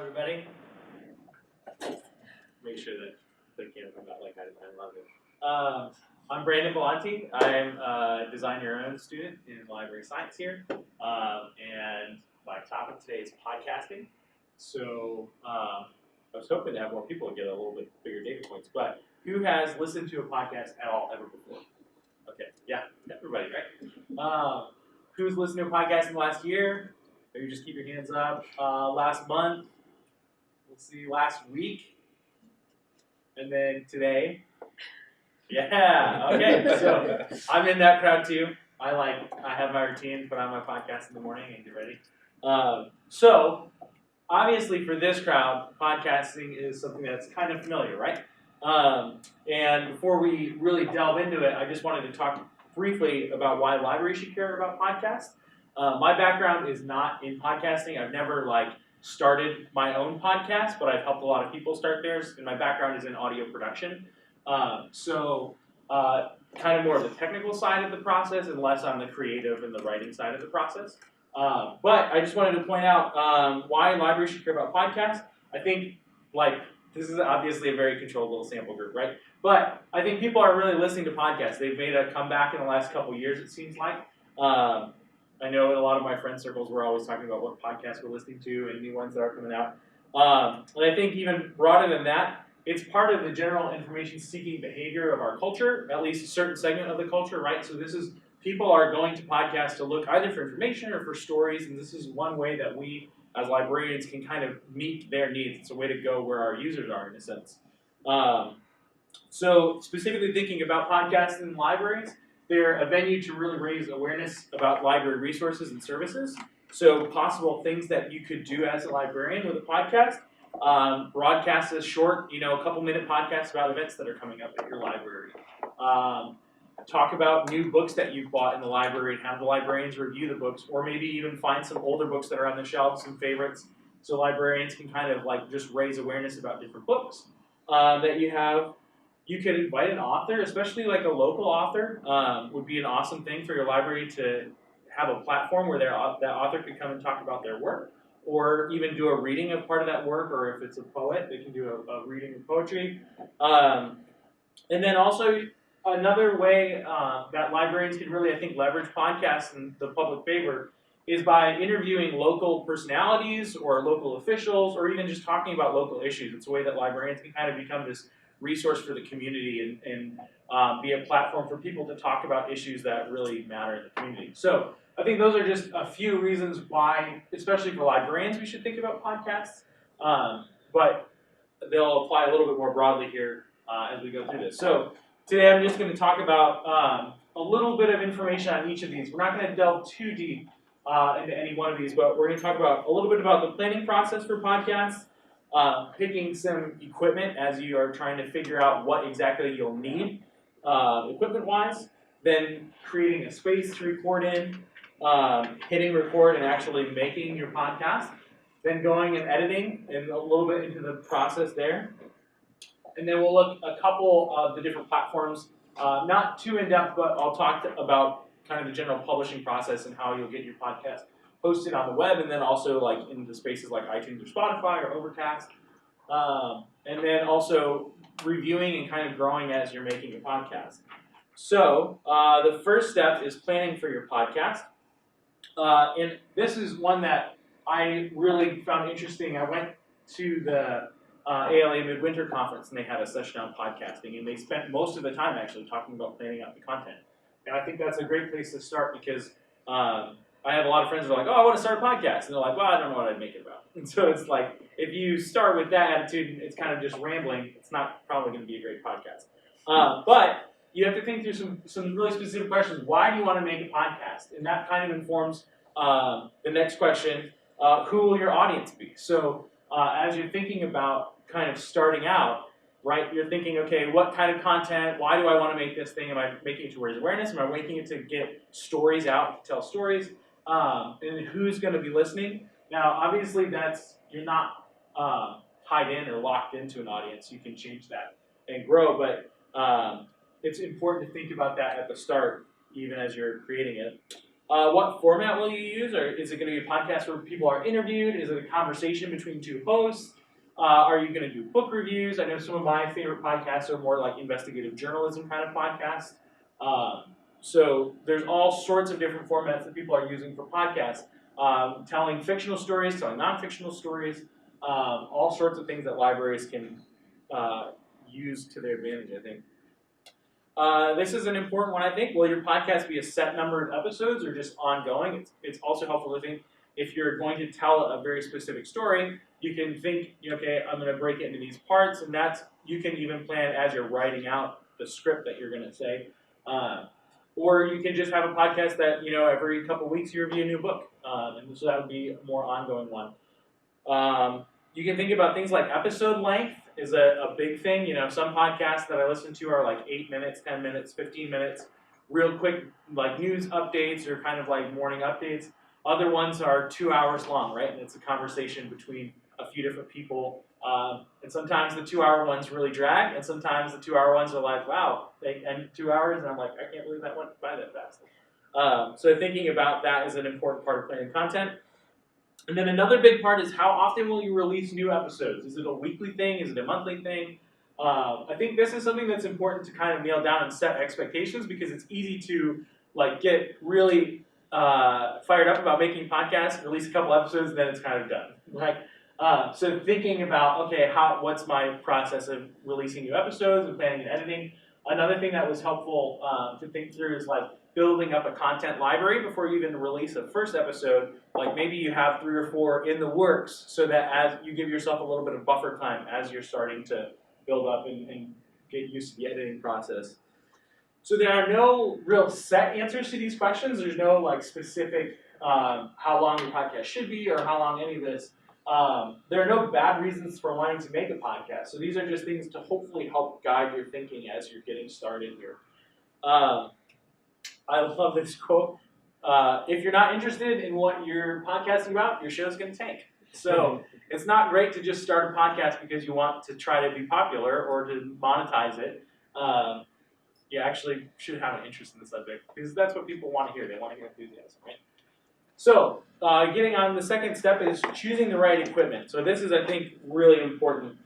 everybody. Make sure that the camera got like I love it. I'm Brandon Bellanti. I'm a Design Your Own student in library science here. And my topic today is podcasting. So I was hoping to have more people get a little bit bigger data points. But who has listened to a podcast at all ever before? Okay, yeah, everybody, right? Who's listened to a podcast in the last year? Maybe just keep your hands up. Last month, let's see, last week, and then today. Yeah, okay, so I'm in that crowd too. I have my routine, put on my podcast in the morning and get ready. So, obviously for this crowd, podcasting is something that's kind of familiar, right? And before we really delve into it, I just wanted to talk briefly about why libraries should care about podcasts. My background is not in podcasting. I've never started my own podcast, but I've helped a lot of people start theirs, and my background is in audio production. So kind of more of the technical side of the process and less on the creative and the writing side of the process. But I just wanted to point out why libraries should care about podcasts. I think this is obviously a very controlled little sample group, right? But I think people are really listening to podcasts. They've made a comeback in the last couple of years, it seems like. I know in a lot of my friend circles, we're always talking about what podcasts we're listening to and new ones that are coming out. And I think even broader than that, it's part of the general information-seeking behavior of our culture, at least a certain segment of the culture, right? So people are going to podcasts to look either for information or for stories, and this is one way that we, as librarians, can kind of meet their needs. It's a way to go where our users are, in a sense. So specifically thinking about podcasts in libraries, they're a venue to really raise awareness about library resources and services. So possible things that you could do as a librarian with a podcast. Broadcast a short, a couple-minute podcast about events that are coming up at your library. Talk about new books that you've bought in the library and have the librarians review the books, or maybe even find some older books that are on the shelves, some favorites, so librarians can kind of just raise awareness about different books that you have. You could invite an author, especially a local author, would be an awesome thing for your library to have a platform where that author could come and talk about their work, or even do a reading of part of that work, or if it's a poet, they can do a reading of poetry. And then also another way that librarians can really, I think, leverage podcasts in the public favor is by interviewing local personalities or local officials, or even just talking about local issues. It's a way that librarians can kind of become this resource for the community and be a platform for people to talk about issues that really matter in the community. So I think those are just a few reasons why, especially for librarians, we should think about podcasts. But they'll apply a little bit more broadly here as we go through this. So today I'm just going to talk about a little bit of information on each of these. We're not going to delve too deep into any one of these, but we're going to talk about a little bit about the planning process for podcasts, picking some equipment as you are trying to figure out what exactly you'll need equipment-wise, then creating a space to record in, hitting record and actually making your podcast, then going and editing and a little bit into the process there. And then we'll look a couple of the different platforms, not too in-depth, but I'll talk about kind of the general publishing process and how you'll get your podcast posted on the web, and then also in the spaces like iTunes or Spotify or Overcast. And then also reviewing and kind of growing as you're making a podcast. So the first step is planning for your podcast. And this is one that I really found interesting. I went to the ALA Midwinter Conference, and they had a session on podcasting, and they spent most of the time actually talking about planning out the content. And I think that's a great place to start because I have a lot of friends who are like, oh, I want to start a podcast. And they're like, well, I don't know what I'd make it about. And so it's if you start with that attitude, it's kind of just rambling, it's not probably going to be a great podcast. But you have to think through some really specific questions. Why do you want to make a podcast? And that kind of informs the next question, who will your audience be? So as you're thinking about kind of starting out, right, you're thinking, okay, what kind of content, why do I want to make this thing? Am I making it to raise awareness? Am I making it to get stories out, to tell stories? And who's going to be listening? Now, obviously, you're not tied in or locked into an audience. You can change that and grow, but it's important to think about that at the start, even as you're creating it. What format will you use? Or is it going to be a podcast where people are interviewed? Is it a conversation between two hosts? Are you going to do book reviews? I know some of my favorite podcasts are more like investigative journalism kind of podcasts. So there's all sorts of different formats that people are using for podcasts. Telling fictional stories, telling non-fictional stories, all sorts of things that libraries can use to their advantage, I think. This is an important one, I think. Will your podcast be a set number of episodes or just ongoing? It's also helpful to think if you're going to tell a very specific story, you can think, okay, I'm going to break it into these parts, and you can even plan as you're writing out the script that you're going to say. Or you can just have a podcast that, every couple weeks you review a new book. And so that would be a more ongoing one. You can think about things like episode length is a big thing. Some podcasts that I listen to are like 8 minutes, 10 minutes, 15 minutes, real quick, like news updates or kind of like morning updates. Other ones are 2 hours long, right? And it's a conversation between a few different people. And sometimes the 2-hour ones really drag, and sometimes the 2-hour ones are like, wow, they end 2 hours, and I'm like, I can't believe that went by that fast. So thinking about that is an important part of planning content. And then another big part is how often will you release new episodes? Is it a weekly thing? Is it a monthly thing? I think this is something that's important to kind of nail down and set expectations, because it's easy to get really fired up about making podcasts, release a couple episodes, and then it's kind of done. So thinking about, okay, what's my process of releasing new episodes and planning and editing? Another thing that was helpful to think through is building up a content library before you even release a first episode. Maybe you have 3 or 4 in the works, so that as you give yourself a little bit of buffer time as you're starting to build up and get used to the editing process. So there are no real set answers to these questions. There's no specific how long your podcast should be or how long any of this. There are no bad reasons for wanting to make a podcast. So these are just things to hopefully help guide your thinking as you're getting started here. I love this quote. If you're not interested in what you're podcasting about, your show's going to tank. So it's not great to just start a podcast because you want to try to be popular or to monetize it. You actually should have an interest in the subject, because that's what people want to hear. They want to hear enthusiasm, right? So getting on, the second step is choosing the right equipment. So this is, I think, really important.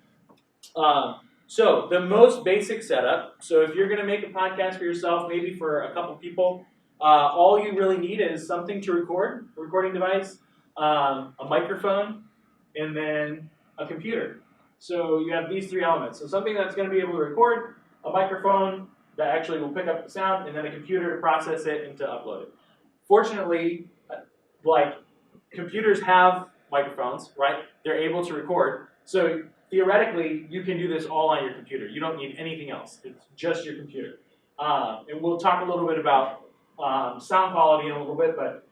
So the most basic setup, so if you're going to make a podcast for yourself, maybe for a couple people, all you really need is something to record, a recording device, a microphone, and then a computer. So you have these 3 elements. So something that's going to be able to record, a microphone that actually will pick up the sound, and then a computer to process it and to upload it. Fortunately, computers have microphones, right? They're able to record. So theoretically, you can do this all on your computer. You don't need anything else. It's just your computer. And we'll talk a little bit about sound quality in a little bit, but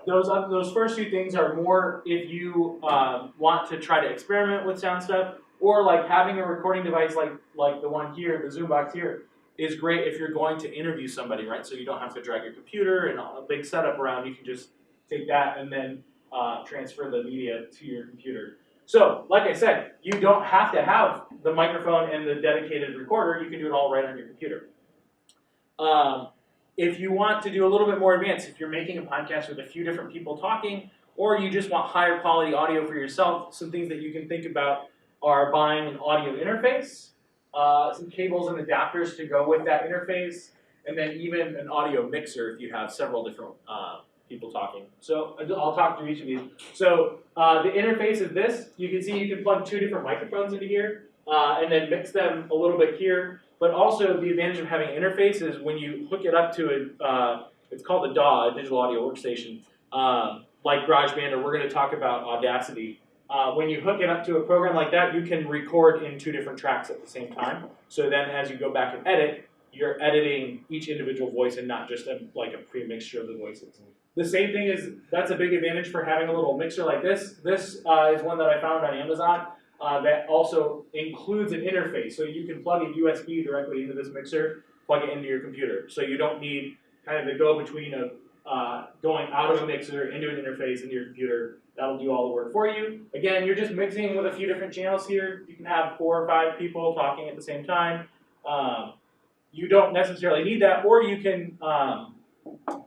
those first 2 things are more if you want to try to experiment with sound stuff, or having a recording device like the one here, the Zoom box here, is great if you're going to interview somebody, right? So you don't have to drag your computer and a big setup around. You can just take that and then transfer the media to your computer. So, like I said, you don't have to have the microphone and the dedicated recorder. You can do it all right on your computer. If you want to do a little bit more advanced, if you're making a podcast with a few different people talking, or you just want higher quality audio for yourself, some things that you can think about are buying an audio interface, some cables and adapters to go with that interface, and then even an audio mixer if you have several different people talking. So I'll talk through each of these. So the interface is this. You can see you can plug 2 different microphones into here and then mix them a little bit here. But also the advantage of having an interface is when you hook it up to it's called a DAW, a digital audio workstation, like GarageBand, or we're going to talk about Audacity. When you hook it up to a program like that, you can record in 2 different tracks at the same time. So then as you go back and edit, you're editing each individual voice and not just a pre-mixture of the voices. The same thing that's a big advantage for having a little mixer like this. This is one that I found on Amazon that also includes an interface. So you can plug a USB directly into this mixer, plug it into your computer. So you don't need kind of the go-between of going out of a mixer into an interface into your computer. That'll do all the work for you. Again, you're just mixing with a few different channels here. You can have 4 or 5 people talking at the same time. You don't necessarily need that, or you can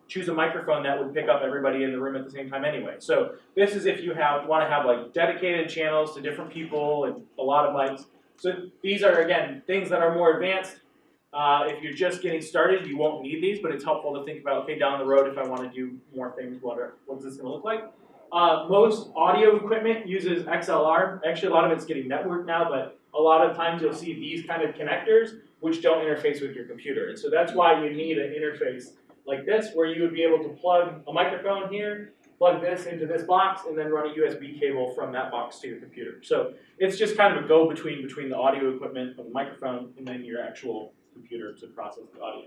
choose a microphone that would pick up everybody in the room at the same time anyway. So this is if you want to have like dedicated channels to different people and a lot of mics. So these are, again, things that are more advanced. If you're just getting started, you won't need these, but it's helpful to think about, okay, down the road, if I want to do more things, what's this going to look like? Most audio equipment uses XLR. Actually, a lot of it's getting networked now, but a lot of times you'll see these kind of connectors which don't interface with your computer. And so that's why you need an interface like this, where you would be able to plug a microphone here, plug this into this box, and then run a USB cable from that box to your computer. So it's just kind of a go-between between the audio equipment of the microphone and then your actual computer to process the audio.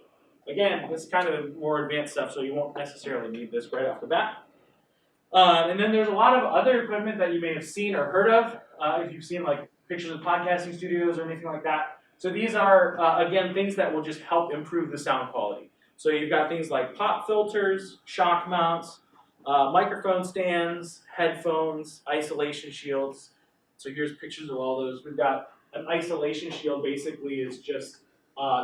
Again, this is kind of more advanced stuff, so you won't necessarily need this right off the bat. And then there's a lot of other equipment that you may have seen or heard of, if you've seen like pictures of podcasting studios or anything like that. So these are, again, things that will just help improve the sound quality. So you've got things like pop filters, shock mounts, microphone stands, headphones, isolation shields. So here's pictures of all those. We've got an isolation shield, basically is just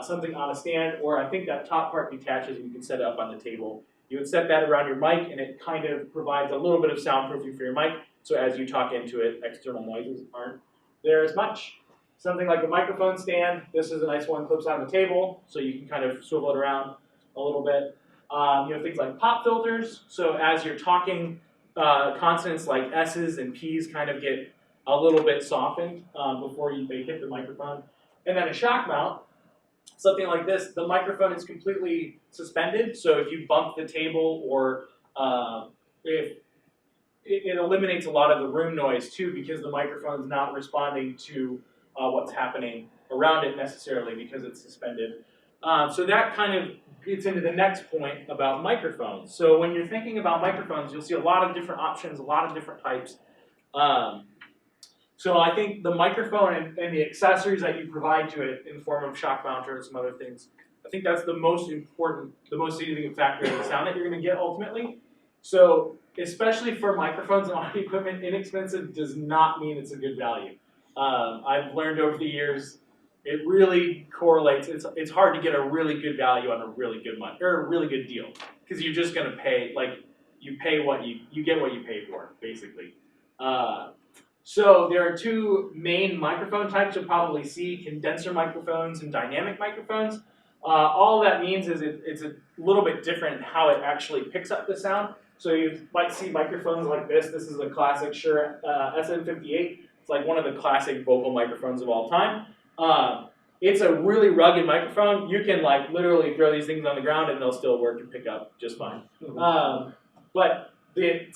something on a stand, or I think that top part detaches and you can set it up on the table. You would set that around your mic and it kind of provides a little bit of soundproofing for your mic, so as you talk into it, external noises aren't there as much. Something like a microphone stand, this is a nice one, clips on the table, so you can kind of swivel it around a little bit. You know, things like pop filters, so as you're talking, consonants like S's and P's kind of get a little bit softened before they hit the microphone. And then a shock mount, something like this, the microphone is completely suspended, so if you bump the table or if it eliminates a lot of the room noise too, because the microphone is not responding to what's happening around it necessarily because it's suspended. So that kind of gets into the next point about microphones. So when you're thinking about microphones, you'll see a lot of different options, a lot of different types. So I think the microphone and the accessories that you provide to it in the form of shock mounter and some other things, I think that's the most important, the most significant factor in the sound that you're going to get ultimately. So especially for microphones and audio equipment, inexpensive does not mean it's a good value. I've learned over the years, it really correlates. It's hard to get a really good value on a really good mic or a really good deal, because you're just going to pay, like, you pay what you get what you pay for, basically. So there are two main microphone types you'll probably see: condenser microphones and dynamic microphones. All that means is it's a little bit different in how it actually picks up the sound. So you might see microphones like this. This is a classic Shure SM58. It's like one of the classic vocal microphones of all time. It's a really rugged microphone. You can like literally throw these things on the ground and they'll still work and pick up just fine. So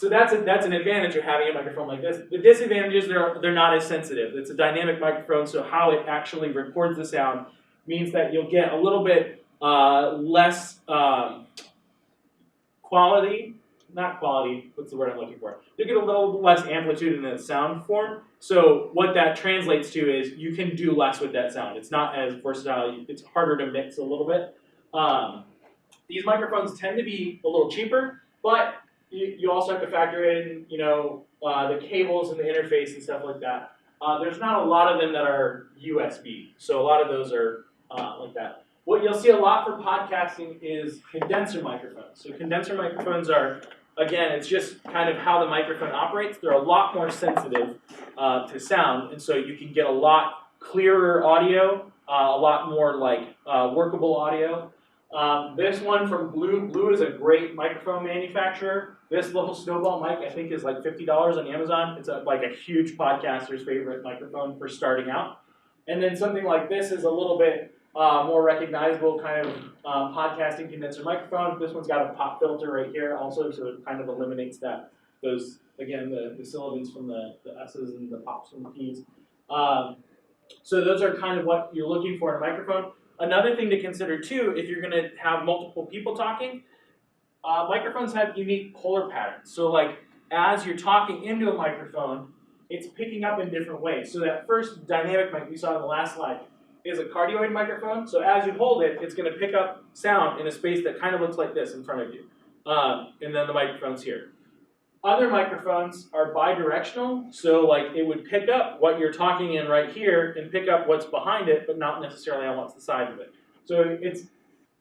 that's an advantage of having a microphone like this. The disadvantage is they're not as sensitive. It's a dynamic microphone, so how it actually records the sound means that you'll get a little bit less quality. Not quality, what's the word I'm looking for? You get a little less amplitude in the sound form. So what that translates to is you can do less with that sound. It's not as versatile. It's harder to mix a little bit. These microphones tend to be a little cheaper, but you also have to factor in, you know, the cables and the interface and stuff like that. There's not a lot of them that are USB, so a lot of those are like that. What you'll see a lot for podcasting is condenser microphones. So condenser microphones are, again, it's just kind of how the microphone operates. They're a lot more sensitive to sound, and so you can get a lot clearer audio, a lot more like workable audio. This one from Blue is a great microphone manufacturer. This little snowball mic, I think, is like $50 on Amazon. It's like a huge podcaster's favorite microphone for starting out. And then something like this is a little bit more recognizable kind of podcasting condenser microphone. This one's got a pop filter right here also, so it kind of eliminates those again, the sibilants from the S's and the pops from the P's. So those are kind of what you're looking for in a microphone. Another thing to consider too, if you're going to have multiple people talking, microphones have unique polar patterns. So like as you're talking into a microphone, it's picking up in different ways. So that first dynamic mic we saw in the last slide is a cardioid microphone. So as you hold it, it's going to pick up sound in a space that kind of looks like this in front of you. And then the microphone's here. Other microphones are bidirectional, so like it would pick up what you're talking in right here and pick up what's behind it, but not necessarily on what's the side of it. So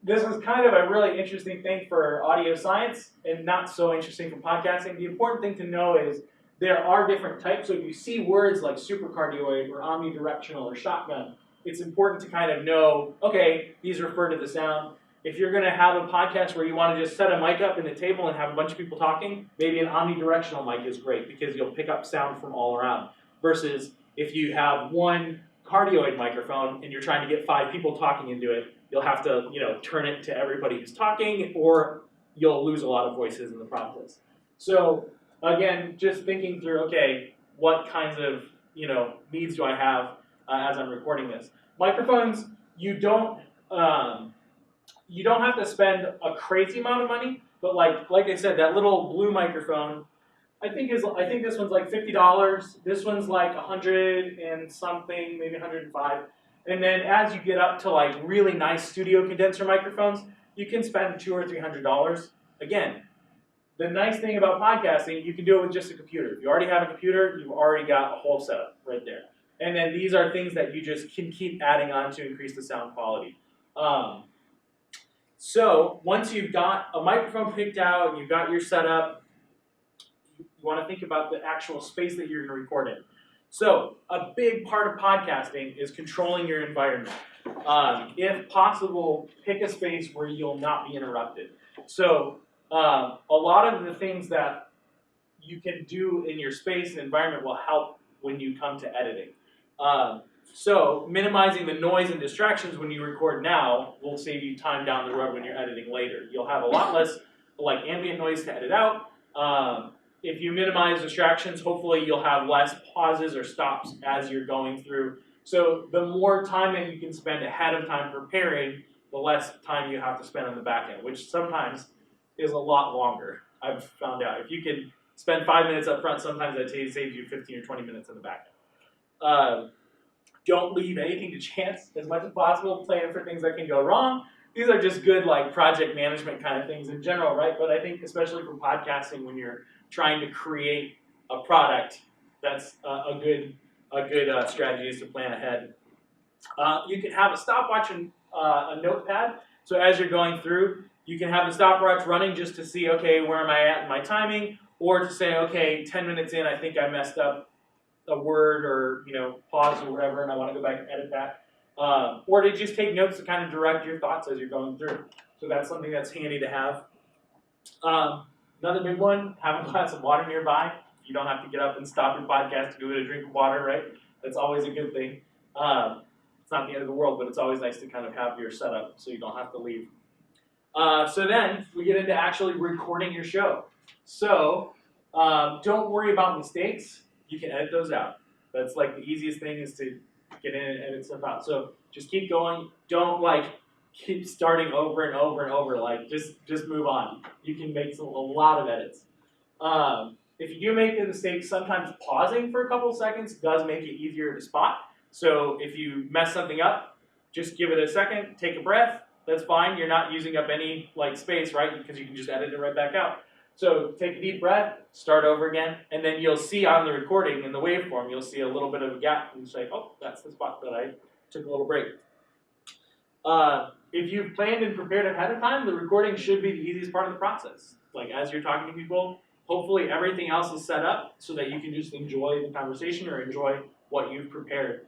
this is kind of a really interesting thing for audio science and not so interesting for podcasting. The important thing to know is there are different types. So if you see words like supercardioid or omnidirectional or shotgun, it's important to kind of know, okay, these refer to the sound. If you're going to have a podcast where you want to just set a mic up in the table and have a bunch of people talking, maybe an omnidirectional mic is great because you'll pick up sound from all around. Versus if you have one cardioid microphone and you're trying to get 5 people talking into it, you'll have to, turn it to everybody who's talking, or you'll lose a lot of voices in the process. So again, just thinking through, okay, what kinds of, needs do I have as I'm recording this? Microphones, you don't have to spend a crazy amount of money, but like I said, that little blue microphone, I think this one's like $50. This one's like 100 and something, maybe 105. And then as you get up to like really nice studio condenser microphones, you can spend $200 or $300. Again, the nice thing about podcasting, you can do it with just a computer. If you already have a computer, you've already got a whole setup right there. And then these are things that you just can keep adding on to increase the sound quality. So once you've got a microphone picked out and you've got your setup, you want to think about the actual space that you're going to record in. So a big part of podcasting is controlling your environment. If possible, pick a space where you'll not be interrupted. So a lot of the things that you can do in your space and environment will help when you come to editing. So minimizing the noise and distractions when you record now will save you time down the road when you're editing later. You'll have a lot less ambient noise to edit out. If you minimize distractions, hopefully you'll have less pauses or stops as you're going through. So the more time that you can spend ahead of time preparing, the less time you have to spend on the back end, which sometimes is a lot longer. I've found out. If you can spend 5 minutes up front, sometimes that saves you 15 or 20 minutes in the back end. Don't leave anything to chance as much as possible. Plan for things that can go wrong. These are just good project management kind of things in general, right? But I think especially for podcasting, when you're trying to create a product, that's a good strategy is to plan ahead. You can have a stopwatch and a notepad. So as you're going through, you can have the stopwatch running just to see, okay, where am I at in my timing? Or to say, okay, 10 minutes in, I think I messed up a word or pause or whatever, and I want to go back and edit that. Or to just take notes to kind of direct your thoughts as you're going through. So that's something that's handy to have. Another big one, have a glass of water nearby. You don't have to get up and stop your podcast to go get a drink of water, right? That's always a good thing. It's not the end of the world, but it's always nice to kind of have your setup so you don't have to leave. So then we get into actually recording your show. So don't worry about mistakes. You can edit those out. That's the easiest thing is to get in and edit stuff out. So just keep going. Don't keep starting over and over and over. Just move on. You can make a lot of edits. If you do make a mistake, sometimes pausing for a couple of seconds does make it easier to spot. So if you mess something up, just give it a second, take a breath. That's fine. You're not using up any space, right? Because you can just edit it right back out. So take a deep breath, start over again, and then you'll see on the recording in the waveform, you'll see a little bit of a gap, and say, oh, that's the spot that I took a little break. If you've planned and prepared ahead of time, the recording should be the easiest part of the process. As you're talking to people, hopefully everything else is set up so that you can just enjoy the conversation or enjoy what you've prepared.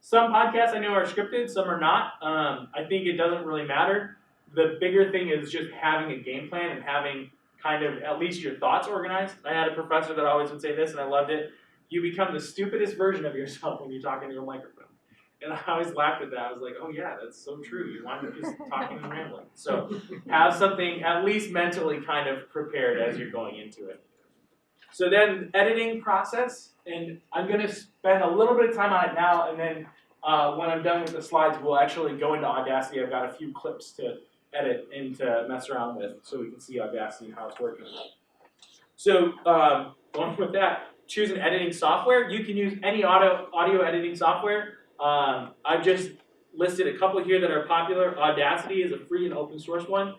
Some podcasts I know are scripted, some are not. I think it doesn't really matter. The bigger thing is just having a game plan and having kind of at least your thoughts organized. I had a professor that always would say this, and I loved it. You become the stupidest version of yourself when you're talking to a microphone. And I always laughed at that. I was like, oh yeah, that's so true. You wind up just talking and rambling. So have something at least mentally kind of prepared as you're going into it. So then editing process, and I'm going to spend a little bit of time on it now, and then when I'm done with the slides, we'll actually go into Audacity. I've got a few clips to edit and to mess around with so we can see Audacity and how it's working. So going with that, choose an editing software. You can use any audio editing software. I've just listed a couple here that are popular. Audacity is a free and open source one.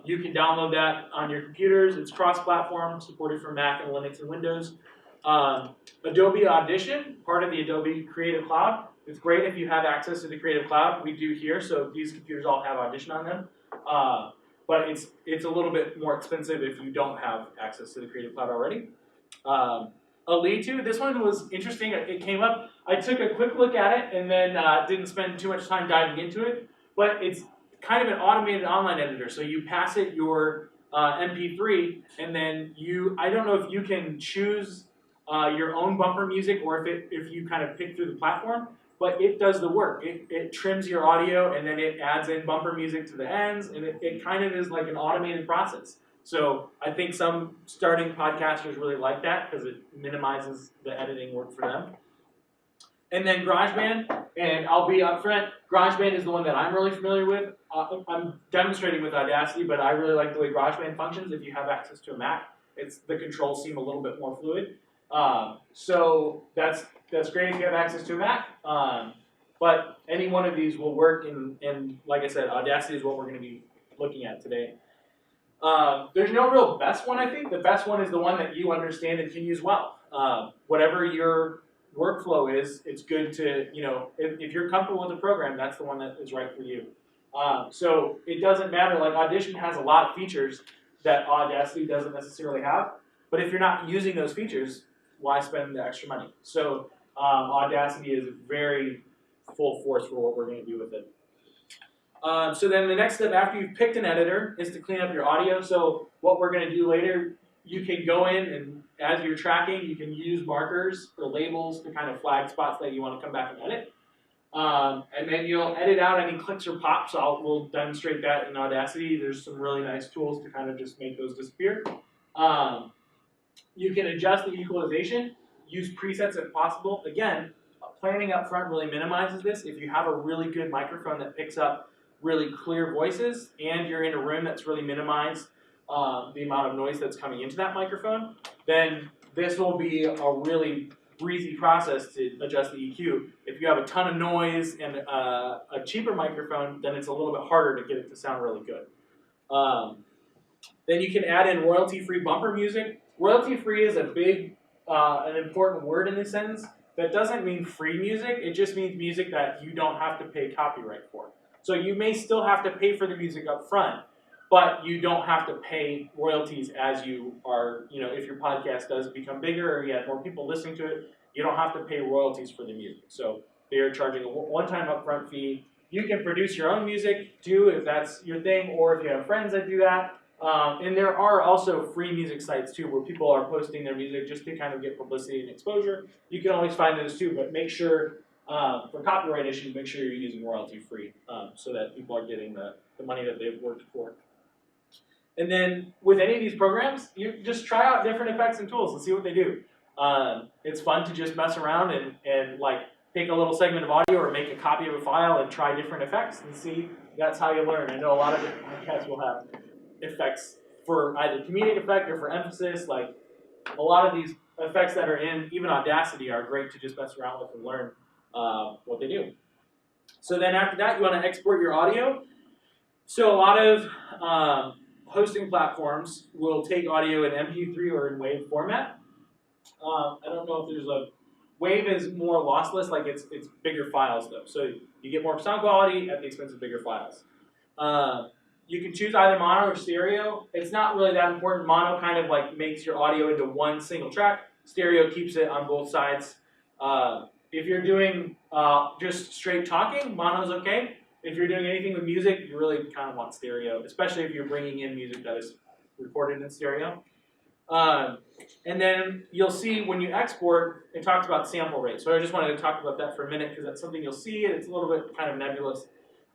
You can download that on your computers. It's cross-platform, supported for Mac and Linux and Windows. Adobe Audition, part of the Adobe Creative Cloud, It's great if you have access to the Creative Cloud. We do here, so these computers all have Audition on them. But it's a little bit more expensive if you don't have access to the Creative Cloud already. Alitu, this one was interesting. It came up. I took a quick look at it and then didn't spend too much time diving into it. But it's kind of an automated online editor. So you pass it your MP3, and then I don't know if you can choose your own bumper music or if you kind of pick through the platform, but it does the work. It trims your audio, and then it adds in bumper music to the ends, and it kind of is like an automated process. So I think some starting podcasters really like that because it minimizes the editing work for them. And then GarageBand, and I'll be upfront, GarageBand is the one that I'm really familiar with. I'm demonstrating with Audacity, but I really like the way GarageBand functions if you have access to a Mac. The controls seem a little bit more fluid. So that's great if you have access to a Mac. But any one of these will work, and like I said, Audacity is what we're going to be looking at today. There's no real best one, I think. The best one is the one that you understand and can use well. Whatever your workflow is, it's good to, if you're comfortable with the program, that's the one that is right for you. So it doesn't matter, like Audition has a lot of features that Audacity doesn't necessarily have, but if you're not using those features, why spend the extra money? So Audacity is very full force for what we're going to do with it. So then the next step after you've picked an editor is to clean up your audio. So what we're going to do later, you can go in and as you're tracking, you can use markers or labels to kind of flag spots that you want to come back and edit. And then you'll edit out any clicks or pops. We'll demonstrate that in Audacity. There's some really nice tools to kind of just make those disappear. You can adjust the equalization, use presets if possible. Again, planning up front really minimizes this. If you have a really good microphone that picks up really clear voices and you're in a room that's really minimized the amount of noise that's coming into that microphone, then this will be a really breezy process to adjust the EQ. If you have a ton of noise and a cheaper microphone, then it's a little bit harder to get it to sound really good. Then you can add in royalty-free bumper music. Royalty-free is an important word in this sentence. That doesn't mean free music. It just means music that you don't have to pay copyright for. So you may still have to pay for the music up front, but you don't have to pay royalties as you are, if your podcast does become bigger or you have more people listening to it, you don't have to pay royalties for the music. So they are charging a one-time upfront fee. You can produce your own music too if that's your thing, or if you have friends that do that. And there are also free music sites too where people are posting their music just to kind of get publicity and exposure. You can always find those too, but make sure, for copyright issues, make sure you're using royalty-free so that people are getting the money that they've worked for. And then with any of these programs, you just try out different effects and tools and see what they do. It's fun to just mess around and like take a little segment of audio or make a copy of a file and try different effects and see. That's how you learn. I know a lot of podcasts will have effects for either comedic effect or for emphasis. Like a lot of these effects that are in even Audacity are great to just mess around with and learn what they do. So then after that, you want to export your audio. So a lot of hosting platforms will take audio in MP3 or in WAV format. I don't know if there's WAV is more lossless, like it's bigger files though. So you get more sound quality at the expense of bigger files. You can choose either mono or stereo. It's not really that important. Mono kind of like makes your audio into one single track. Stereo keeps it on both sides. If you're doing just straight talking, mono's okay. If you're doing anything with music, you really kind of want stereo, especially if you're bringing in music that is recorded in stereo. And then you'll see when you export, it talks about sample rate. So I just wanted to talk about that for a minute because that's something you'll see, and it's a little bit kind of nebulous.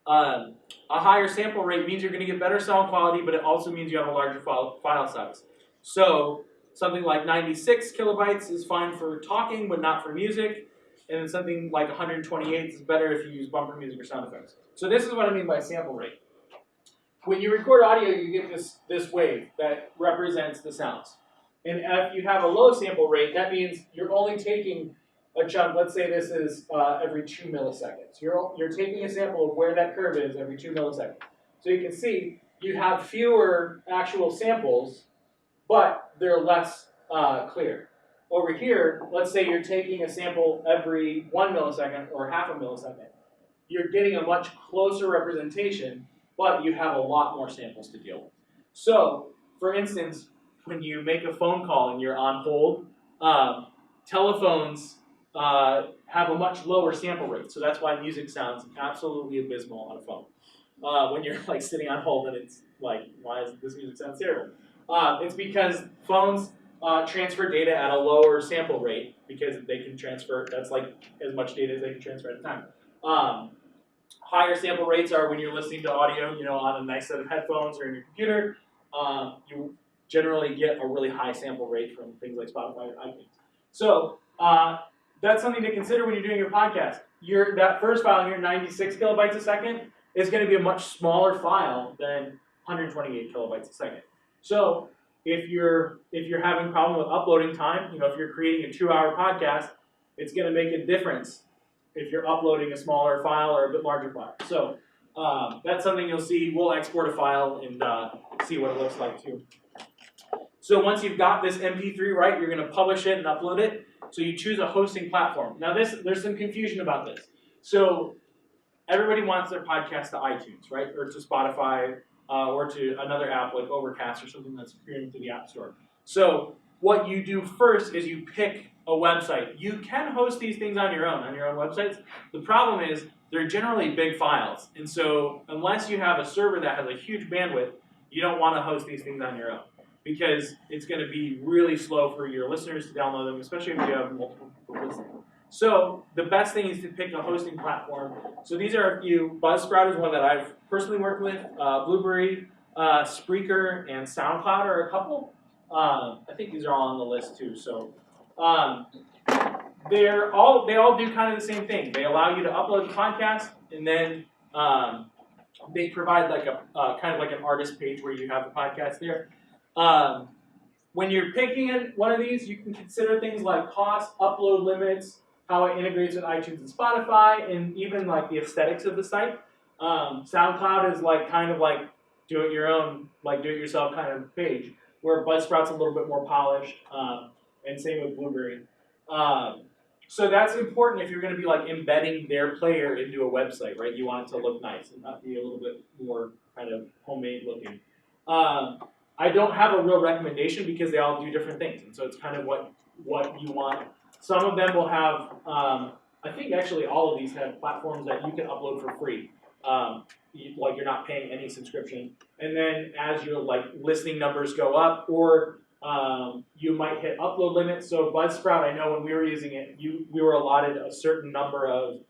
A higher sample rate means you're going to get better sound quality, but it also means you have a larger file size. So something like 96 kilobytes is fine for talking, but not for music. And then something like 128 is better if you use bumper music or sound effects. So this is what I mean by sample rate. When you record audio, you get this wave that represents the sounds. And if you have a low sample rate, that means you're only taking a chunk. Let's say this is every 2 milliseconds. You're taking a sample of where that curve is every 2 milliseconds. So you can see you have fewer actual samples, but they're less clear. Over here, let's say you're taking a sample every 1 millisecond or half a millisecond. You're getting a much closer representation, but you have a lot more samples to deal with. So, for instance, when you make a phone call and you're on hold, telephones have a much lower sample rate. So that's why music sounds absolutely abysmal on a phone. When you're like sitting on hold and it's like, why does this music sound terrible? It's because phones transfer data at a lower sample rate because they can transfer, that's like as much data as they can transfer at a time. Higher sample rates are when you're listening to audio, on a nice set of headphones or in your computer. You generally get a really high sample rate from things like Spotify or iTunes. So that's something to consider when you're doing your podcast. That first file here, 96 kilobytes a second, is going to be a much smaller file than 128 kilobytes a second. So if you're having a problem with uploading time, if you're creating a 2-hour podcast, it's going to make a difference if you're uploading a smaller file or a bit larger file. So that's something you'll see. We'll export a file and see what it looks like too. So once you've got this MP3 right, you're going to publish it and upload it. So you choose a hosting platform. Now there's some confusion about this. So everybody wants their podcast to iTunes, right? Or to Spotify, or to another app like Overcast or something that's appearing to the App Store. So what you do first is you pick a website. You can host these things on your own websites. The problem is they're generally big files. And so unless you have a server that has a huge bandwidth, you don't want to host these things on your own because it's going to be really slow for your listeners to download them, especially if you have multiple people listening. So the best thing is to pick a hosting platform. So these are a few. Buzzsprout is one that I've personally worked with. Blueberry, Spreaker, and SoundCloud are a couple. I think these are all on the list too. So they all do kind of the same thing. They allow you to upload the podcast, and then they provide like a kind of like an artist page where you have the podcast there. When you're picking one of these, you can consider things like cost, upload limits, how it integrates with iTunes and Spotify, and even like the aesthetics of the site. SoundCloud is like kind of like do it yourself kind of page, where Buzzsprout's a little bit more polished, and same with Blueberry. So that's important if you're going to be like embedding their player into a website, right? You want it to look nice and not be a little bit more kind of homemade looking. I don't have a real recommendation because they all do different things, and so it's kind of what you want. Some of them will have, I think actually all of these have platforms that you can upload for free. Like you're not paying any subscription. And then as your like listening numbers go up, or you might hit upload limits. So Buzzsprout, I know when we were using it, we were allotted a certain number of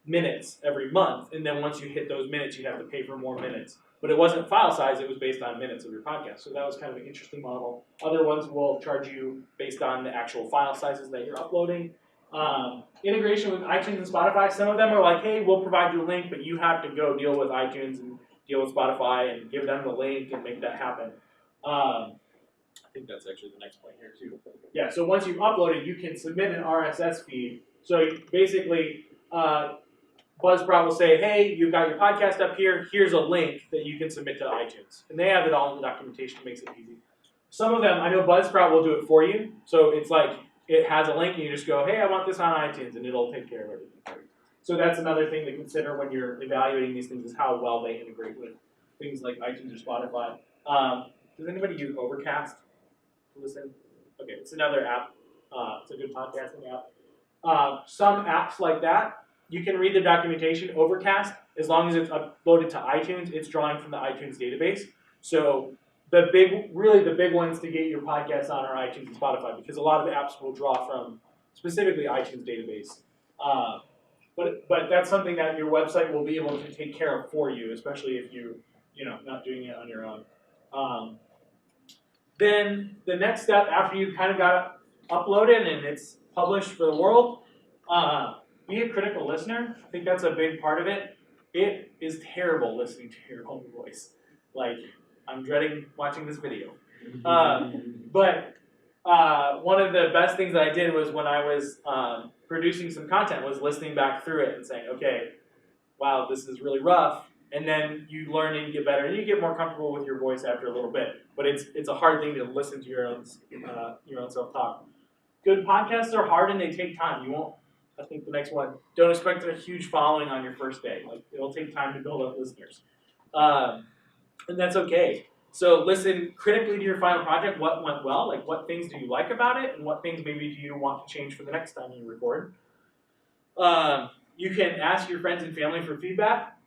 minutes every month, and then once you hit those minutes, you have to pay for more minutes. But it wasn't file size, it was based on minutes of your podcast. So that was kind of an interesting model. Other ones will charge you based on the actual file sizes that you're uploading. Integration with iTunes and Spotify, some of them are like, hey, we'll provide you a link, but you have to go deal with iTunes and deal with Spotify and give them the link and make that happen. I think that's actually the next point here too. Yeah, so once you've uploaded, you can submit an RSS feed. So basically, Buzzsprout will say, hey, you've got your podcast up here. Here's a link that you can submit to iTunes. And they have it all in the documentation. It makes it easy. Some of them, I know Buzzsprout will do it for you. So it's like it has a link and you just go, hey, I want this on iTunes, and it'll take care of everything for you. So that's another thing to consider when you're evaluating these things is how well they integrate with things like iTunes or Spotify. Does anybody use Overcast to listen? Okay, it's another app. It's a good podcasting app. Some apps like that, you can read the documentation. Overcast, as long as it's uploaded to iTunes, it's drawing from the iTunes database. So the big ones to get your podcasts on are iTunes and Spotify, because a lot of the apps will draw from specifically iTunes database. But that's something that your website will be able to take care of for you, especially if you're not doing it on your own. Then the next step after you've kind of got it uploaded and it's published for the world, be a critical listener. I think that's a big part of it. It is terrible listening to your own voice. Like, I'm dreading watching this video. But one of the best things that I did was when I was producing some content was listening back through it and saying, okay, wow, this is really rough. And then you learn and you get better, and you get more comfortable with your voice after a little bit. But it's a hard thing to listen to your own self-talk. good podcasts are hard and they take time. You won't, I think the next one, don't expect a huge following on your first day. Like, it'll take time to build up listeners. And that's okay. So listen critically to your final project. What went well? Like, what things do you like about it? And what things maybe do you want to change for the next time you record? You can ask your friends and family for feedback.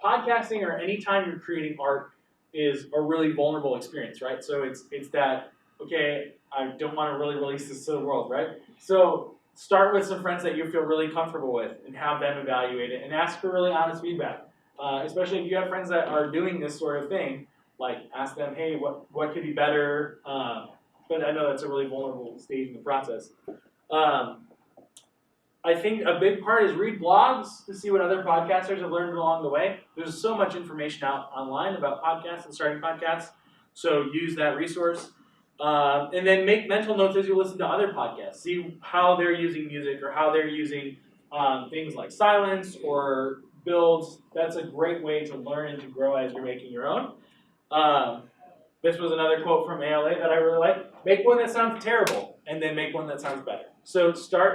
Podcasting or any time you're creating art is a really vulnerable experience, right? So it's that, okay, I don't want to really release this to the world, right? So start with some friends that you feel really comfortable with and have them evaluate it and ask for really honest feedback. Especially if you have friends that are doing this sort of thing, like ask them, hey, what could be better? But I know that's a really vulnerable stage in the process. I think a big part is read blogs to see what other podcasters have learned along the way. There's so much information out online about podcasts and starting podcasts, so use that resource. And then make mental notes as you listen to other podcasts. See how they're using music or how they're using things like silence or builds. That's a great way to learn and to grow as you're making your own. This was another quote from ALA that I really like. Make one that sounds terrible, and then make one that sounds better. So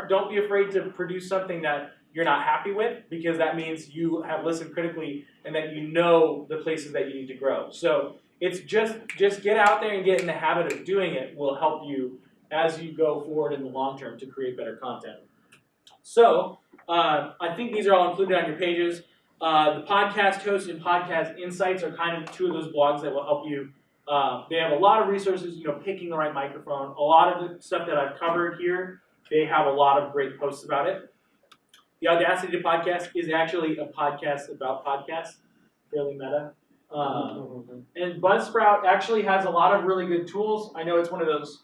don't be afraid to produce something that you're not happy with, because that means you have listened critically and that you know the places that you need to grow. So it's just get out there and get in the habit of doing it will help you as you go forward in the long term to create better content. So I think these are all included on your pages. The podcast host and podcast insights are kind of two of those blogs that will help you. They have a lot of resources, picking the right microphone. A lot of the stuff that I've covered here, they have a lot of great posts about it. The Audacity to Podcast is actually a podcast about podcasts, fairly meta. And Buzzsprout actually has a lot of really good tools. I know it's one of those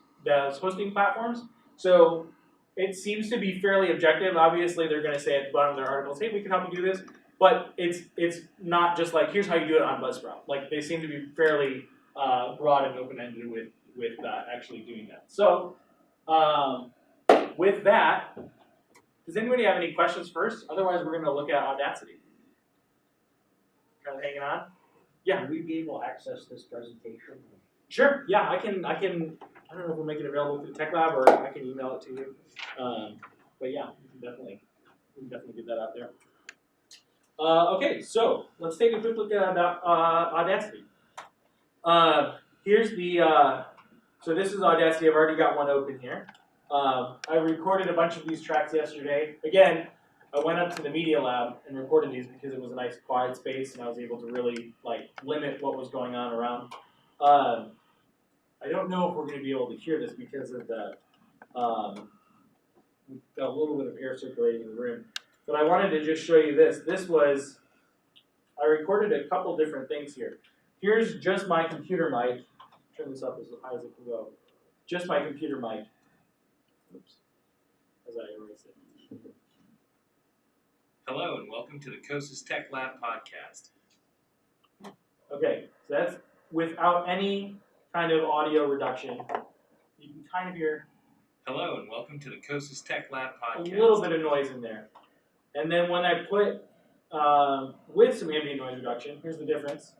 hosting platforms, so it seems to be fairly objective. Obviously, they're going to say at the bottom of their articles, hey, we can help you do this. But it's not just like, here's how you do it on Buzzsprout. Like, they seem to be fairly broad and open-ended with actually doing that. So with that, does anybody have any questions first? Otherwise, we're going to look at Audacity. Kind of hanging on? Yeah. Will we be able to access this presentation? Sure. Yeah, I can. I don't know if we'll make it available through Tech Lab or I can email it to you. But yeah, we can definitely get that out there. Okay, so let's take a quick look at Audacity. Here's the. So this is Audacity. I've already got one open here. I recorded a bunch of these tracks yesterday. Again, I went up to the Media Lab and recorded these because it was a nice quiet space and I was able to really limit what was going on around. I don't know if we're going to be able to hear this because of the we've got a little bit of air circulating in the room. But I wanted to just show you this. I recorded a couple different things here. Here's just my computer mic. Turn this up as high as it can go. Just my computer mic. Oops. As I erase it. Hello and welcome to the COCIS Tech Lab podcast. Okay, so that's without any kind of audio reduction. You can kind of hear Hello and welcome to the COCIS Tech Lab podcast. A little bit of noise in there. And then when I put with some ambient noise reduction, here's the difference.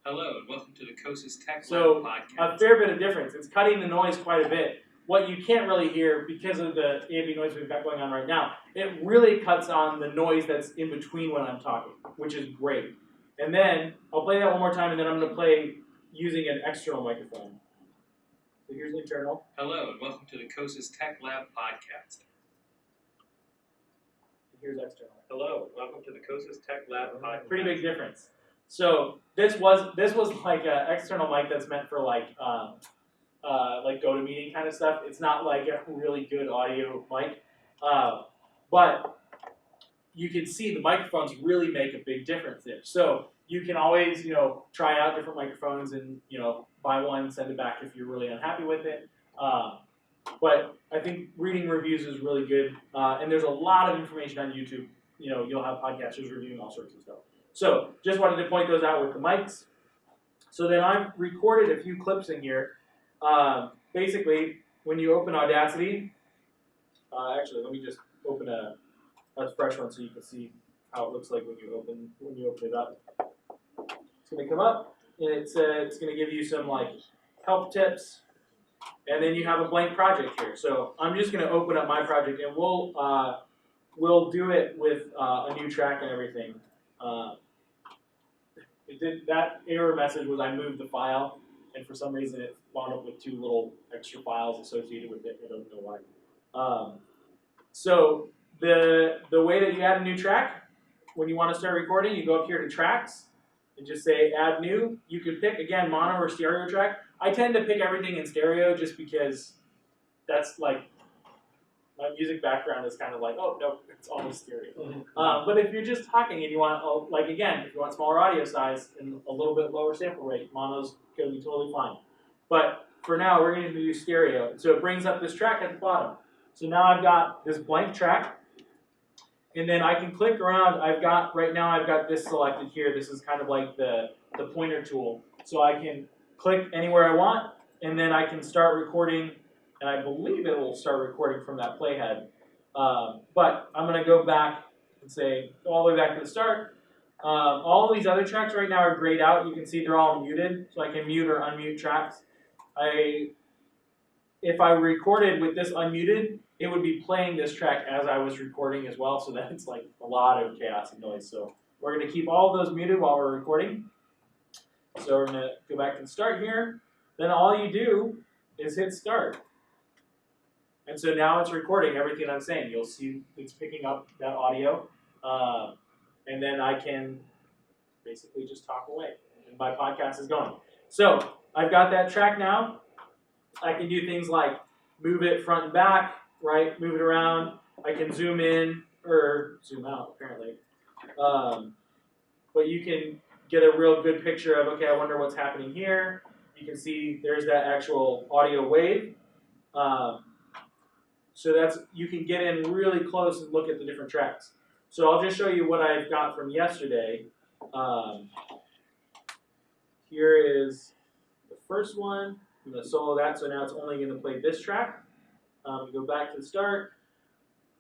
Hello and welcome to the COCIS Tech So Lab podcast. a fair bit of difference. It's cutting the noise quite a bit. What you can't really hear because of the ambient noise we've got going on right now, it really cuts on the noise that's in between when I'm talking, which is great. And then I'll play that one more time, and then I'm going to play using an external microphone. So here's internal. Hello and welcome to the COCIS Tech Lab podcast. Here's external. Hello and welcome to the COCIS Tech Lab podcast. Pretty big difference. So this was like an external mic that's meant for like GoToMeeting kind of stuff. It's not like a really good audio mic, but you can see the microphones really make a big difference there. So you can always try out different microphones and buy one, send it back if you're really unhappy with it. But I think reading reviews is really good, and there's a lot of information on YouTube. You'll have podcasters reviewing all sorts of stuff. So just wanted to point those out with the mics. So then I've recorded a few clips in here. Basically, when you open Audacity, actually, let me just open a fresh one so you can see how it looks like when you open it up. It's going to come up, and it's going to give you some help tips. And then you have a blank project here. So I'm just going to open up my project, and we'll do it with a new track and everything. That error message was I moved the file, and for some reason it wound up with 2 little extra files associated with it. I don't know why. So the way that you add a new track, when you want to start recording, you go up here to tracks and just say add new. You could pick, again, mono or stereo track. I tend to pick everything in stereo just because that's like, my music background is kind of like, oh, no, it's always stereo. But if you're just talking and you want, like again, if you want smaller audio size and a little bit lower sample rate, mono's going to be totally fine. But for now, we're going to do stereo. So it brings up this track at the bottom. So now I've got this blank track. And then I can click around. Right now I've got this selected here. This is kind of like the pointer tool. So I can click anywhere I want, and then I can start recording, and I believe it will start recording from that playhead. But I'm going to go back and say, go all the way back to the start. All of these other tracks right now are grayed out. You can see they're all muted, so I can mute or unmute tracks. If I recorded with this unmuted, it would be playing this track as I was recording as well, so that's like a lot of chaos and noise. So we're going to keep all of those muted while we're recording. So we're going to go back and start here. Then all you do is hit start. And so now it's recording everything I'm saying. You'll see it's picking up that audio. And then I can basically just talk away. And my podcast is going. So I've got that track now. I can do things like move it front and back, right? Move it around. I can zoom in or zoom out, apparently. But you can get a real good picture of, okay, I wonder what's happening here. You can see there's that actual audio wave. So you can get in really close and look at the different tracks. So I'll just show you what I've got from yesterday. Here is the first one. I'm going to solo that, so now it's only going to play this track. Go back to the start.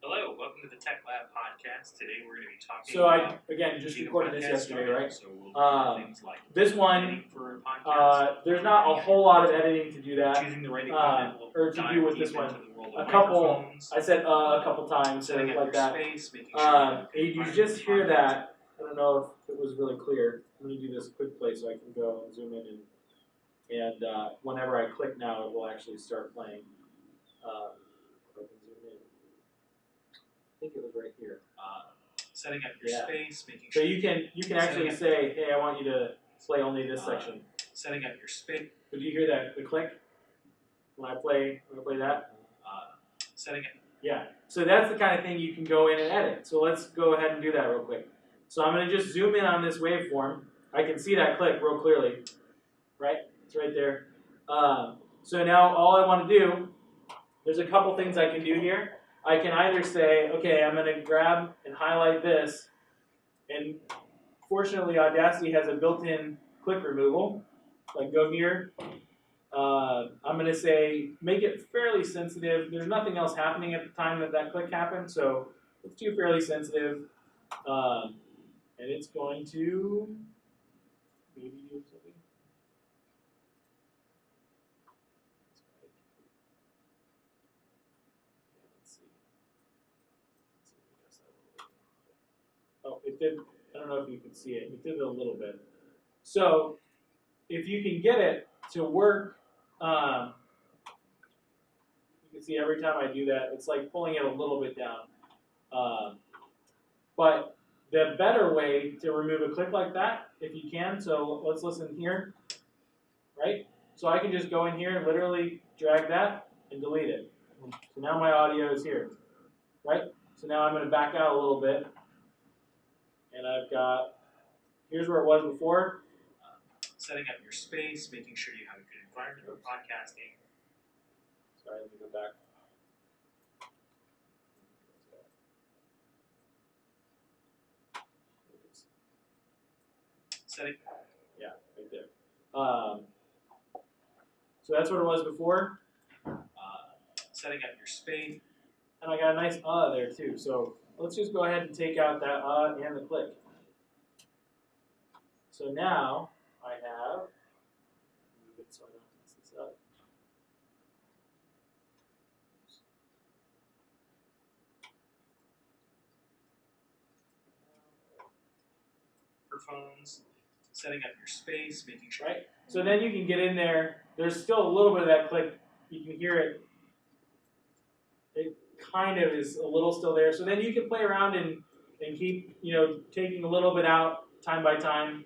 Hello, welcome to the Tech Lab podcast. Today we're going to be talking So about... again, just recorded this yesterday, right? So we'll do things like this one, for a podcast, there's not a whole lot of editing to do that. choosing the right equipment, or to do with this one. A couple, I said a couple times, so setting up like your that. space, making sure You just hear that. I don't know if it was really clear. Let me do this quick play so I can go and zoom in, and whenever I click now, it will actually start playing. If I can zoom in. I think it was right here. setting up your space, making So sure you can actually say, hey, I want you to play only this section. setting up your space. But do you hear that the click when I play that? Setting it. Yeah. So that's the kind of thing you can go in and edit. So let's go ahead and do that real quick. So I'm going to just zoom in on this waveform. I can see that click real clearly, right? It's right there. So now all I want to do, there's a couple things I can do here. I can either say, okay, I'm going to grab and highlight this, and fortunately Audacity has a built-in click removal. Like go here. I'm going to say make it fairly sensitive. There's nothing else happening at the time that click happened, so let's do fairly sensitive. And it's going to maybe do something. Oh, it did. I don't know if you can see it. It did it a little bit. So if you can get it to work, you can see every time I do that, it's like pulling it a little bit down. But the better way to remove a click like that, if you can, so let's listen here, right? So I can just go in here and literally drag that and delete it. So now my audio is here, right? So now I'm going to back out a little bit. And I've got, here's where it was before. Setting up your space, making sure you have a good environment for podcasting. Sorry, let me go back. Setting. Yeah, right there. So that's what it was before. Setting up your space. And I got a nice there too. So let's just go ahead and take out that and the click. So now I have, move it so I don't mess this up. microphones, setting up your space, making sure. Right? So then you can get in there. There's still a little bit of that click. You can hear it. It kind of is a little still there. So then you can play around and keep, taking a little bit out time by time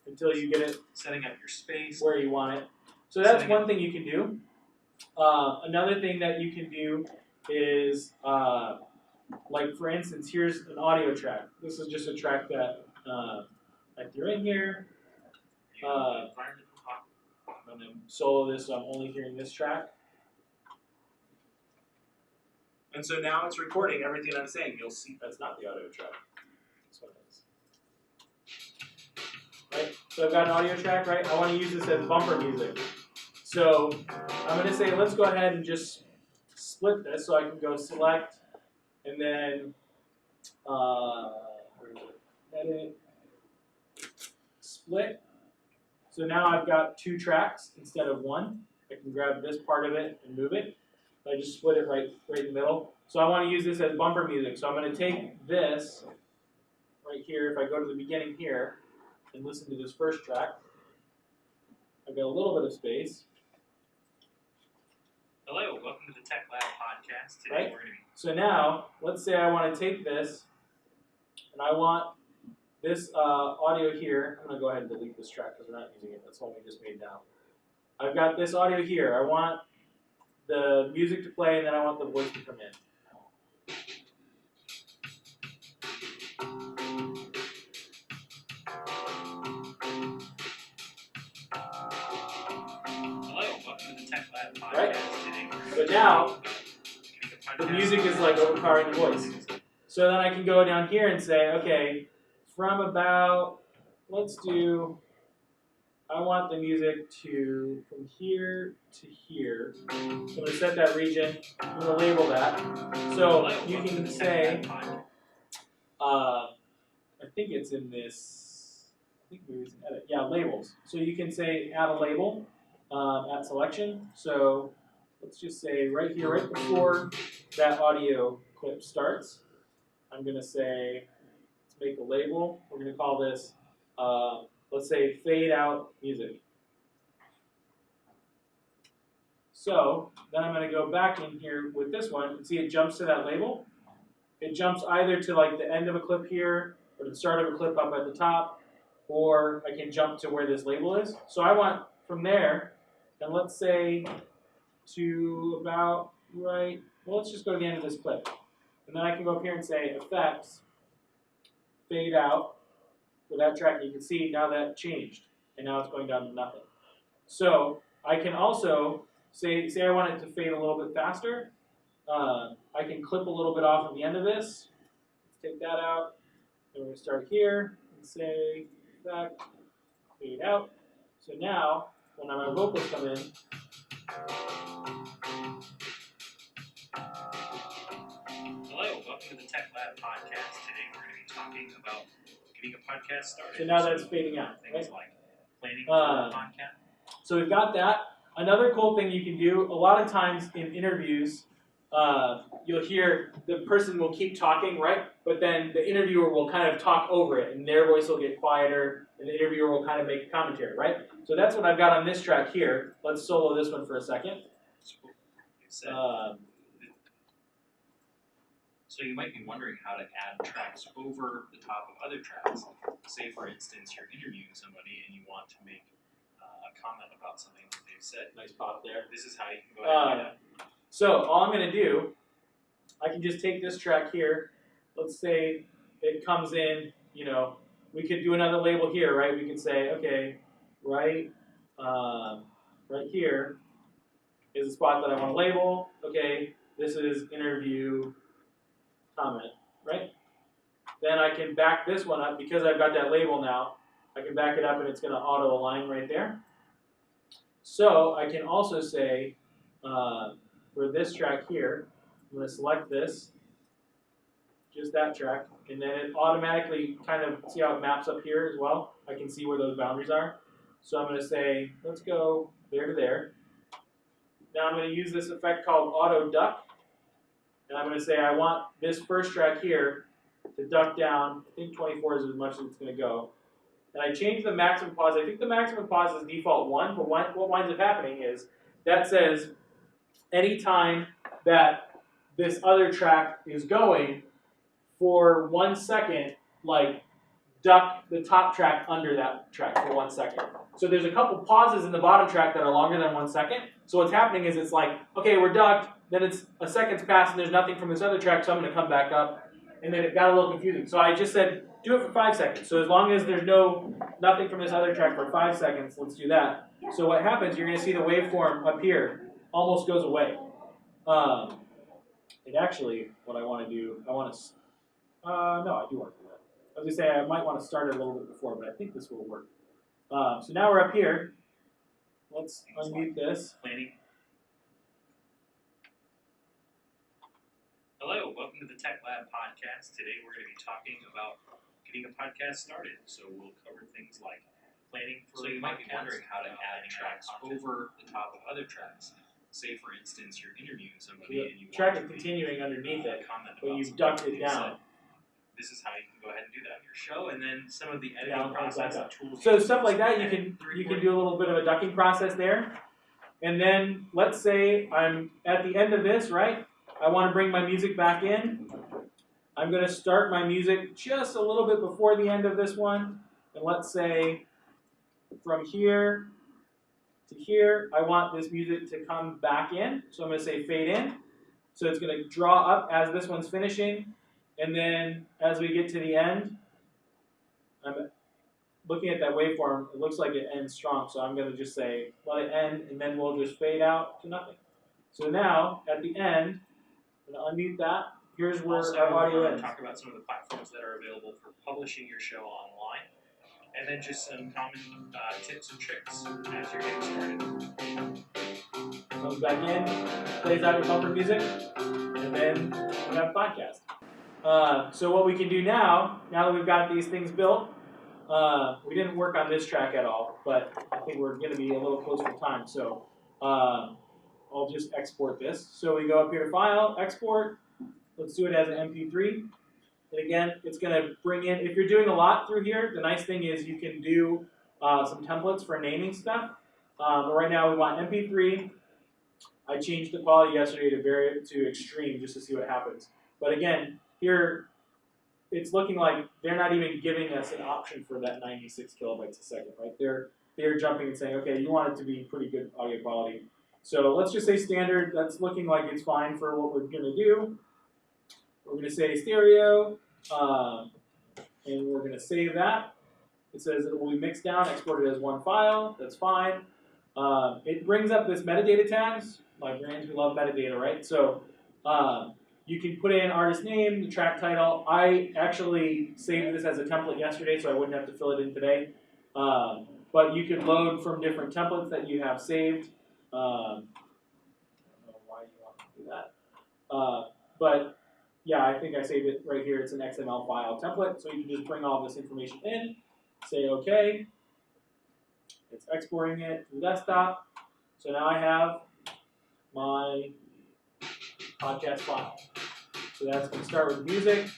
until you get it Setting up your space. where you want it. So that's one thing you can do. Another thing that you can do is, like for instance, here's an audio track. This is just a track that I threw in here. I'm going to solo this, so I'm only hearing this track. And so now it's recording everything I'm saying. You'll see. That's not the audio track. This one is. Right? So I've got an audio track, right? I want to use this as bumper music. So I'm going to say, let's go ahead and just split this. So I can go select and then edit, split. So now I've got 2 tracks instead of 1. I can grab this part of it and move it. I just split it right in the middle. So I want to use this as bumper music. So I'm going to take this right here. If I go to the beginning here and listen to this first track, I've got a little bit of space. Hello, welcome to the Tech Lab podcast. Today Right? we're going to be. So now, let's say I want to take this and I want this audio here. I'm going to go ahead and delete this track because we're not using it. That's what we just made now. I've got this audio here. I want the music to play and then I want the voice to come in. Hello, welcome to the Tech Lab podcast. Right? Today we're So going to now, be the music is like overpowering the voice. So then I can go down here and say, okay, from about, let's do, I want the music to, from here to here. So I'm going to set that region. I'm going to label that. So you can say, I think it's in this, I think maybe it's in edit. Yeah, labels. So you can say add a label at selection. So let's just say right here, right before that audio clip starts, I'm going to say, let's make a label. We're going to call this, let's say, fade out music. So then I'm going to go back in here with this one and see it jumps to that label. It jumps either to like the end of a clip here or the start of a clip up at the top, or I can jump to where this label is. So I want from there, and let's say to about right, well, let's just go to the end of this clip. And then I can go up here and say effects, fade out for that track. You can see now that changed, and now it's going down to nothing. So I can also say I want it to fade a little bit faster. I can clip a little bit off at the end of this. Let's take that out. Then we're going to start here and say effect, fade out. So now, when my vocals come in, Hello, welcome to the Tech Lab podcast. Today we're going to be talking about getting a podcast started. so now that's fading out. Things Right? like planning for a podcast. So we've got that. Another cool thing you can do, a lot of times in interviews, you'll hear the person will keep talking, right? But then the interviewer will kind of talk over it, and their voice will get quieter, and the interviewer will kind of make a commentary, right? So that's what I've got on this track here. Let's solo this one for a second. So you might be wondering how to add tracks over the top of other tracks. Say, for instance, you're interviewing somebody and you want to make a comment about something that they've said. Nice pop there. This is how you can go ahead and do that. So all I'm going to do, I can just take this track here. Let's say it comes in, we could do another label here, right? We could say, okay, right here is a spot that I want to label. Okay, this is interview comment, right? Then I can back this one up because I've got that label now. I can back it up and it's going to auto align right there. So I can also say for this track here, I'm going to select this, just that track, and then it automatically kind of, see how it maps up here as well? I can see where those boundaries are. So I'm going to say, let's go there to there. Now I'm going to use this effect called auto duck. And I'm going to say I want this first track here to duck down. I think 24 is as much as it's going to go. and I change the maximum pause. I think the maximum pause is default 1, but what winds up happening is that says anytime that this other track is going, for 1 second, like duck the top track under that track for 1 second. So there's a couple pauses in the bottom track that are longer than 1 second. So what's happening is it's like, okay, we're ducked, then it's a second's passed and there's nothing from this other track, so I'm going to come back up. And then it got a little confusing. So I just said, do it for 5 seconds. So as long as there's nothing from this other track for 5 seconds, let's do that. So what happens, you're going to see the waveform up here almost goes away. It actually, what I want to do, no, I do want to do that. I was going to say I might want to start it a little bit before, but I think this will work. So now we're up here. Let's unmute this. Planning. Hello, welcome to the Tech Lab podcast. Today we're going to be talking about getting a podcast started. So we'll cover things like planning for. So you might be wondering how to add tracks over the top of other tracks. Say, for instance, you're interviewing somebody and you track want it continuing underneath it, comment but about you've ducked it something down. This is how you can go ahead and do that in your show, and then some of the Down, editing process and tools. So stuff like that, you can do a little bit of a ducking process there. And then let's say I'm at the end of this, right? I want to bring my music back in. I'm going to start my music just a little bit before the end of this one. And let's say from here to here, I want this music to come back in. So I'm going to say fade in. So it's going to draw up as this one's finishing. And then as we get to the end, I'm looking at that waveform. It looks like it ends strong. So I'm going to just say let it end, and then we'll just fade out to nothing. So now at the end, I'm going to unmute that. Here's where Also, our audio ends. Talk about some of the platforms that are available for publishing your show online, and then just some common tips and tricks as you're getting started. Comes back in, plays out your bumper music, and then we have a podcast. So what we can do now that we've got these things built, we didn't work on this track at all, but I think we're going to be a little close for time. So I'll just export this. So we go up here to File, Export. Let's do it as an MP3. And again, it's going to bring in, if you're doing a lot through here, the nice thing is you can do some templates for naming stuff. But right now we want MP3. I changed the quality yesterday to extreme just to see what happens. But again, here it's looking like they're not even giving us an option for that 96 kilobytes a second, right? They're jumping and saying, okay, you want it to be pretty good audio quality. So let's just say standard. That's looking like it's fine for what we're going to do. We're going to say stereo, and we're going to save that. It says it will be mixed down, exported as one file. That's fine. It brings up this metadata tags. Librarians, we love metadata, right? So you can put in artist name, the track title. I actually saved this as a template yesterday, so I wouldn't have to fill it in today. But you can load from different templates that you have saved. I don't know why you want to do that. But yeah, I think I saved it right here. It's an XML file template, so you can just bring all this information in, say OK. It's exporting it to the desktop. So now I have my podcast file. So that's going to start with music,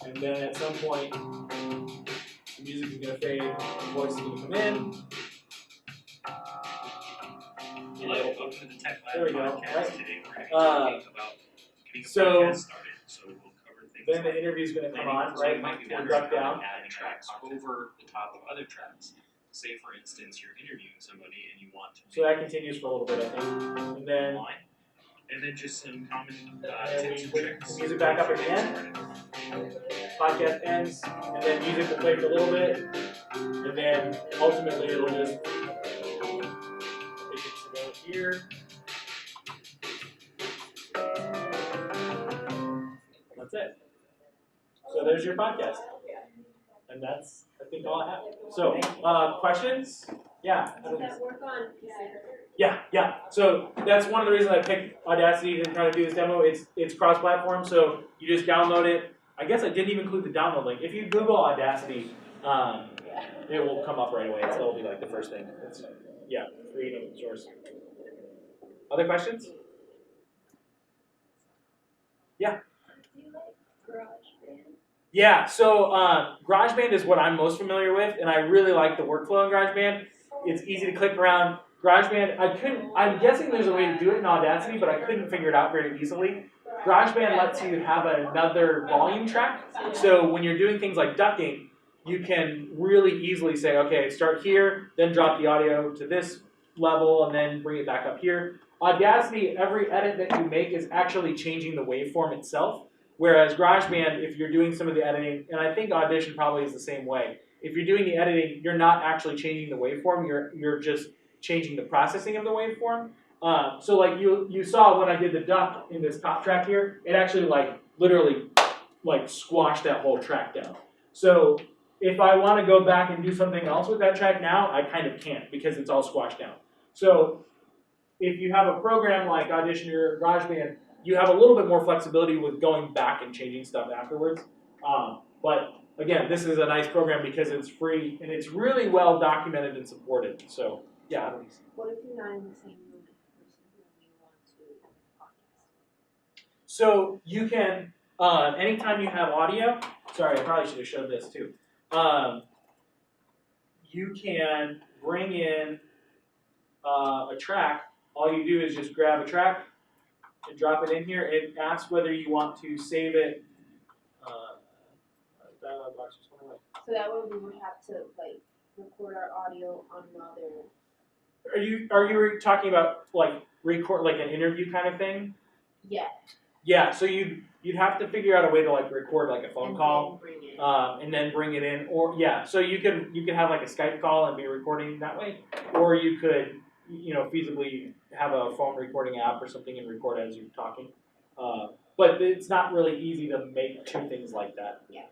and then at some point, the music is going to fade, the voice is going to come in. Hello, welcome to the Tech Lab There we go. podcast. Right. Today we're going to be talking about getting a so podcast started. So we'll cover things then the like interview is going to come planning. on, So right? you might be We'll wondering drop how down. to add tracks over the top of other tracks. Say, for instance, you're interviewing somebody and you want to So that continues for a little bit, I think. And then online, and then just some common and tips we and put tricks. the music back up at the end. Podcast ends, and then music will play for a little bit, and then ultimately it'll just take it to go here. That's it. So there's your podcast. And that's, I think, all I have. So, questions? Yeah. Does that work on? Yeah. So that's one of the reasons I picked Audacity to try to do this demo. It's cross-platform, so you just download it. I guess I didn't even include the download link. If you Google Audacity, it will come up right away. It'll be like the first thing. It's, free and open source. Other questions? Yeah. Do you like GarageBand? Yeah, so GarageBand is what I'm most familiar with, and I really like the workflow in GarageBand. It's easy to click around. GarageBand, I'm guessing there's a way to do it in Audacity, but I couldn't figure it out very easily. GarageBand lets you have another volume track, so when you're doing things like ducking, you can really easily say, okay, start here, then drop the audio to this level, and then bring it back up here. Audacity, every edit that you make is actually changing the waveform itself. Whereas GarageBand, if you're doing some of the editing, and I think Audition probably is the same way, if you're doing the editing, you're not actually changing the waveform, you're just changing the processing of the waveform. So like you saw when I did the duck in this top track here, it actually literally squashed that whole track down. So if I want to go back and do something else with that track now, I kind of can't because it's all squashed down. So if you have a program like Audition or GarageBand, you have a little bit more flexibility with going back and changing stuff afterwards. But again, this is a nice program because it's free and it's really well documented and supported. So yeah. What if you're not in the same room as the person who you want to podcast? So you can, anytime you have audio, sorry, I probably should have showed this too. You can bring in a track. All you do is just grab a track and drop it in here. It asks whether you want to save it. Dialog box just went away. So that way we would have to record our audio on another. Are you talking about record an interview kind of thing? Yeah. Yeah. So you'd have to figure out a way to record a phone call, then bring it. And then bring it in, or yeah. So you could have a Skype call and be recording that way, or you could feasibly have a phone recording app or something and record as you're talking. But it's not really easy to make two things like that. Yeah.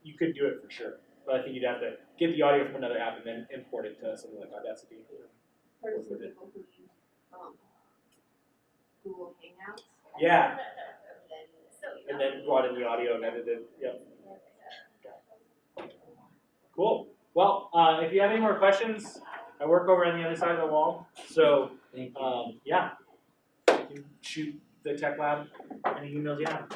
You could do it for sure, but I think you'd have to get the audio from another app and then import it to something like Audacity. Heard of some people who use Google Hangouts. Yeah. And then brought in the audio and edited. Yep. Cool. Well, if you have any more questions, I work over on the other side of the wall. So, yeah, you can shoot the Tech Lab any emails you have.